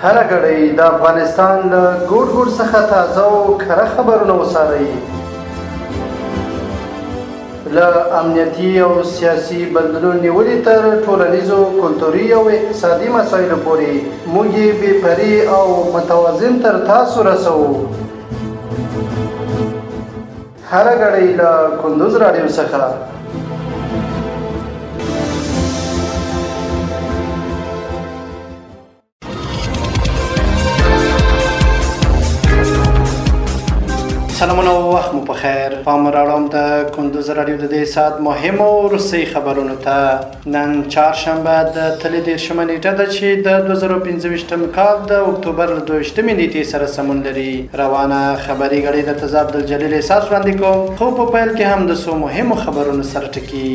هره ګړۍ د افغانستان له ګوټ ګوټ څخه تازه او کره خبرونه وڅارئ. له امنیتي او سیاسي بدلون نیولې تر ټولنیزو، کلتوري او اقتصادي مسایلو پورې موږ یې بې پرې او متوازن تر تاسو رسوو. هره ګړۍ له کندوز راډیو څخه. سلامونه او وخت مو په خیر. پام راوړم د کندوز راډیو د دې ساعت مهمو وروستۍ خبرونو ته. نن چهارشنبه د تلې 13مه نیټه ده چې د 2025 کال د اکتوبر له 22مې نیټې سره سمون لري. روانه خبري غړي د تضاد الجلیل احساس وړاندې کوم، خو په پیل کې هم د څو مهمو خبرونو سره ټکي.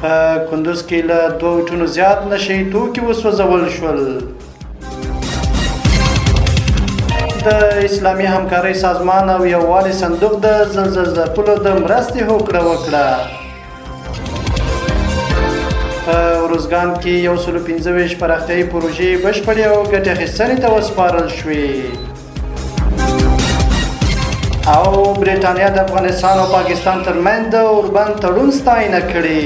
په کندوز کې له 2 ټنو زیات نشي توکي وسوځول شول. د اسلامي همکارۍ سازمان او یووالي صندوق د زلزلې ځپلو د مرستې هوکړه وکړه. په ارزګان کې 115 پراختیایي پروژې بشپړې او ګټې اخیستنې ته وسپارل شوې. او برېټانیا د افغانستان او پاکستان ترمنځ د اوربند تړون ستاینه کړې.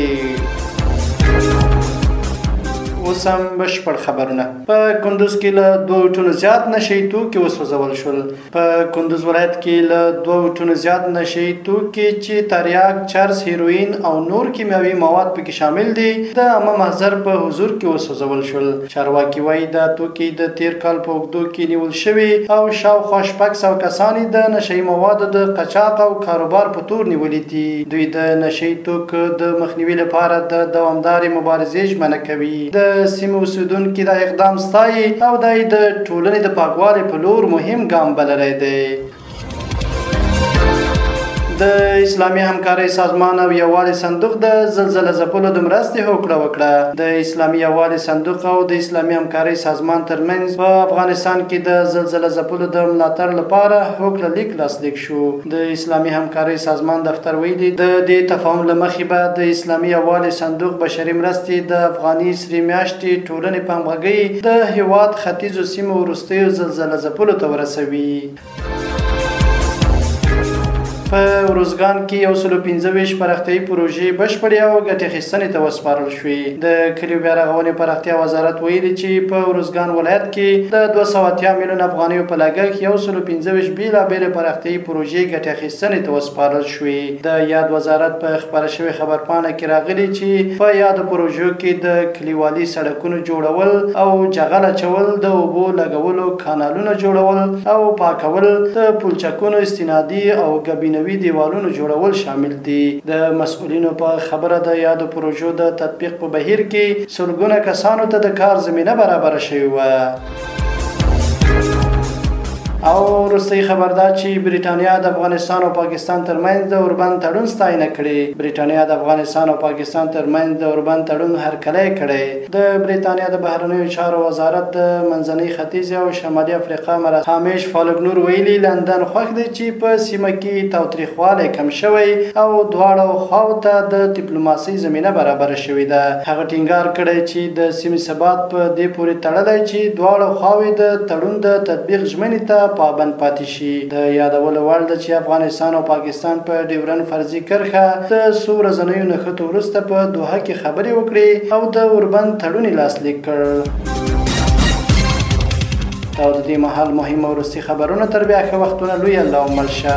اوس هم بشپړ خبرونه. په کندوز کې له 2 ټنو زیات نشي توکي وسوځول شول. په کندوز ولایت کې له 2 ټنو زیات نشي توکي چې تریاک، چرس، هیروین او نور کیمیاوي مواد پکې شامل دي د عامه محضر په حضور کې وسوځول شول. چارواکي وایي دا توکي د تیر کال په اوږدو کې نیول شوي او شاوخوا 600 کسان د نشي موادو د قاچاق او کاروبار په تور نیولي دي. دوی د نشي توکو د مخنیوي لپاره د دوامدارې مبارزې ژمنه کوي. د سیمه اوسیدونکي دا اقدام ستایي او د ټولنې د پاکوالي په لور مهم ګام بللی دی. د اسلامي همکارۍ سازمان او یووالي صندوق د زلزلې ځپلو د مرستې هوکړه وکړه. د اسلامي یووالي صندوق او د اسلامي همکارۍ سازمان ترمنځ په افغانستان کې د زلزلې ځپلو د ملاتړ لپاره هوکړه لیک لاسلیک شو. د اسلامي همکارۍ سازمان دفتر ویلي د دې تفاهم له مخې به د اسلامي یووالي صندوق بشري مرستې د افغاني سرې میاشتې ټولنې په همغږۍ د هېواد ختیځو سیمو وروستیو زلزلې ځپلو ته ورسوي. په ارزګان کې 115 پراختیایي پروژې بشپړې او ګټې اخیستنې ته وسپارل شوې. د کلیو بیا رغونې پراختیا وزارت ویلي چې په ارزګان ولایت کې د 280 میلیون افغانیو په لګښت 115 بېلابېلې پراختیایي پروژې ګټې اخیستنې ته وسپارل شوې. د یاد وزارت په خپاره شوې خبرپاڼه کې راغلي چې په یادو پروژو کې د کلیوالي سړکونو جوړول او جغل اچول، د اوبو لګولو کانالونو جوړول او پاکول، د پلچکونو استنادي او ګبینه نوي دیوالونو جوړول شامل دي. د مسؤلینو په خبره د یادو پروژو د تطبیق په بهیر کې سلګونه کسانو ته د کار زمینه برابره شوې وه. او وروستۍ خبر دا چې برېټانیا د افغانستان او پاکستان ترمنځ د اوربند تړون ستاینه کړې. برېټانیا د افغانستان او پاکستان ترمنځ د اوربند تړون هرکلی کړی. د برېټانیا د بهرنیو چارو وزارت د منځنۍ ختیځ او شمالي افریقا مرستیال هامیش فالکنور ویلي لندن خوښ دی چې په سیمه کې تاوتریخوالی کم شوی او دواړو خواو ته د ډیپلوماسۍ زمینه برابره شوې ده. هغه ټینګار کړی چې د سیمې ثبات په دې پورې تړلی چې دواړو خواوې د تړون د تطبیق ژمنې ته پابند پاتې شي. د یادولو وړ ده چې افغانستان او پاکستان په ډیورن فرضي کرښه د څو ورځنیو نښتو وروسته په دوحه کې خبرې وکړې او د اوربند تړون لاسلیک کړ. دا د دې مهال مهم وروستي خبرونه. تر بیا ښه وختونه. لوی الله مل شه.